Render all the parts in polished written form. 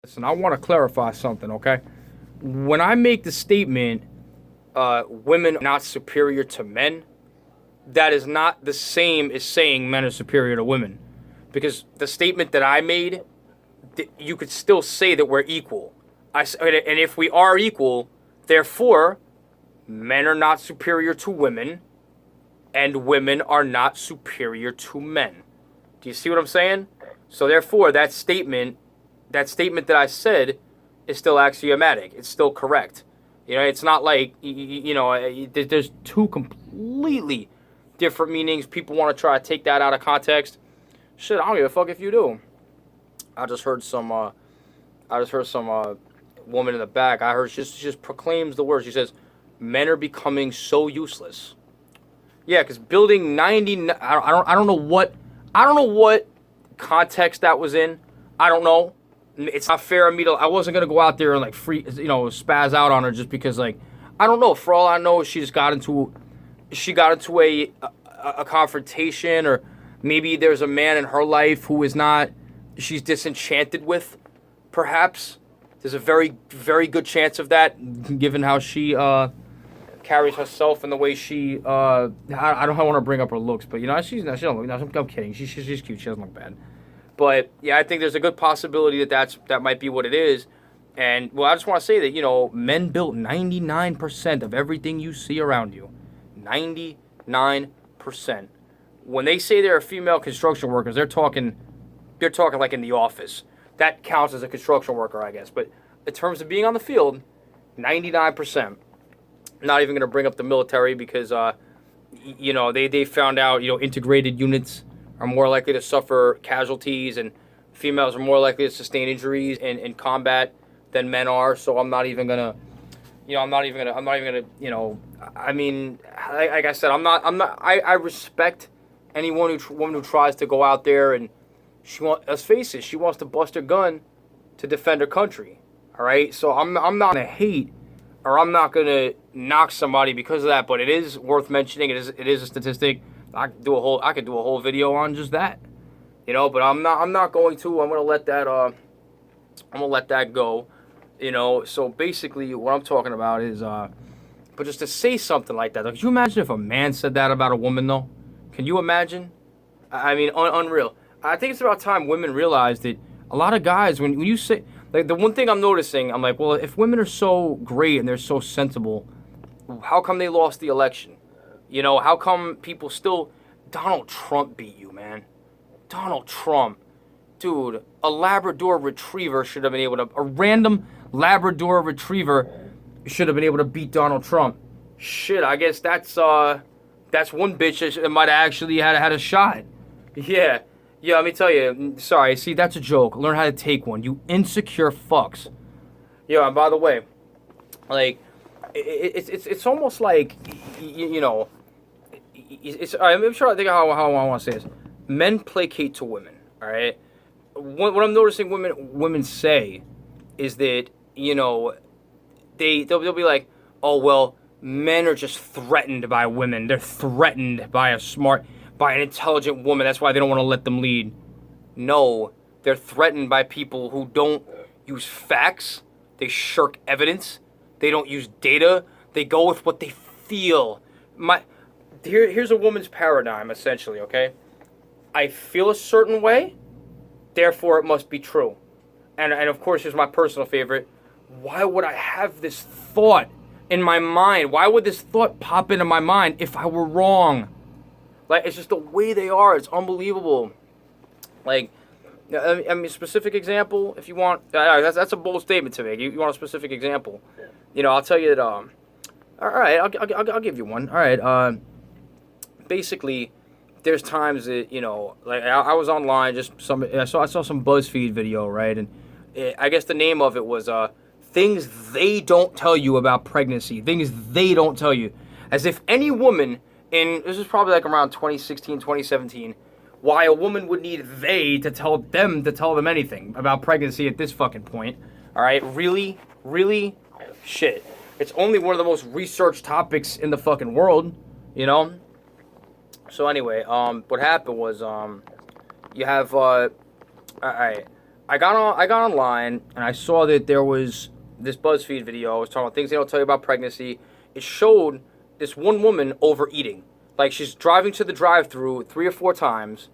Listen, I want to clarify something, okay? When I make the statement, women are not superior to men, that is not the same as saying men are superior to women. Because the statement that I made, you could still say that we're equal. And if we are equal, therefore, men are not superior to women, and women are not superior to men. Do you see what I'm saying? So therefore, that statement that I said is still axiomatic. It's still correct. It's not like, there's two completely different meanings. People want to try to take that out of context. Shit, I don't give a fuck if you do. I just heard some woman in the back. I heard she just proclaims the words. She says, "Men are becoming so useless." Yeah, because building 90, I don't know what context that was in. I don't know. It's not fair of me to. I wasn't gonna go out there and like spaz out on her just because like I don't know. For all I know, she got into a confrontation, or maybe there's a man in her life who is not. She's disenchanted with, perhaps. There's a very, very good chance of that, given how she carries herself and the way she. I don't want to bring up her looks, but she don't look. No, I'm kidding. She's cute. She doesn't look bad. But yeah, I think there's a good possibility that might be what it is. And well, I just want to say that men built 99% of everything you see around you. 99%. When they say they're female construction workers, they're talking like in the office. That counts as a construction worker, I guess. But in terms of being on the field, 99%. Not even going to bring up the military because they found out integrated units are more likely to suffer casualties, and females are more likely to sustain injuries in combat than men are. So I'm not even gonna, I mean, like I said, I respect woman who tries to go out there and let's face it, she wants to bust her gun to defend her country. All right, so I'm not gonna hate, or I'm not gonna knock somebody because of that, but it is worth mentioning. It is a statistic. I could do a whole video on just that, But I'm not going to. I'm gonna let that go, So basically, what I'm talking about is, but just to say something like that, could you imagine if a man said that about a woman, though? Can you imagine? I mean, unreal. I think it's about time women realize that a lot of guys, when you say, like, the one thing I'm noticing, I'm like, well, if women are so great and they're so sensible, how come they lost the election? How come people still... Donald Trump beat you, man. Donald Trump. Dude, a Labrador Retriever should have been able to... A random Labrador Retriever should have been able to beat Donald Trump. Shit, I guess that's one bitch that might have actually had a shot. Yeah, let me tell you. Sorry, see, that's a joke. Learn how to take one. You insecure fucks. And by the way, like, it's almost like, I'm sure I think how I want to say this. Men placate to women, all right? What I'm noticing women say is that, they'll be like, oh, well, men are just threatened by women. They're threatened by an intelligent woman. That's why they don't want to let them lead. No, they're threatened by people who don't use facts. They shirk evidence. They don't use data. They go with what they feel. Here's a woman's paradigm, essentially, okay? I feel a certain way, therefore it must be true. And of course, here's my personal favorite. Why would I have this thought in my mind? Why would this thought pop into my mind if I were wrong? Like, it's just the way they are. It's unbelievable. Like, I mean, specific example, if you want. That's a bold statement to make. You want a specific example? I'll tell you that. All right, I'll give you one. All right. Basically, there's times that like I was online, I saw some BuzzFeed video, right, and I guess the name of it was things they don't tell you about pregnancy, things they don't tell you, as if any woman this is probably like around 2016, 2017, why a woman would need they to tell them anything about pregnancy at this fucking point. All right, really, shit. It's only one of the most researched topics in the fucking world, So anyway, what happened was, you have, alright, I got online and I saw that there was this BuzzFeed video. It was talking about things they don't tell you about pregnancy. It showed this one woman overeating. Like, she's driving to the drive-thru 3 or 4 times.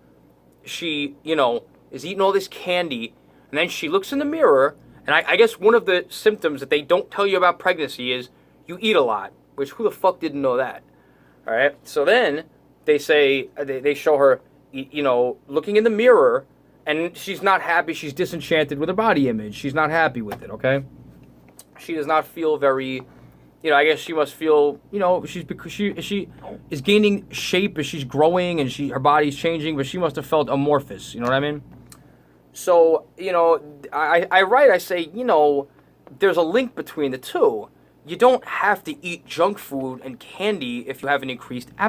She, is eating all this candy, and then she looks in the mirror, and I guess one of the symptoms that they don't tell you about pregnancy is you eat a lot, which who the fuck didn't know that? All right. So then they say they show her, looking in the mirror, and she's not happy. She's disenchanted with her body image. She's not happy with it. Okay. She does not feel very. I guess she must feel. Because she is gaining shape as she's growing and her body's changing, but she must have felt amorphous. You know what I mean? So I say, there's a link between the two. You don't have to eat junk food and candy if you have an increased appetite.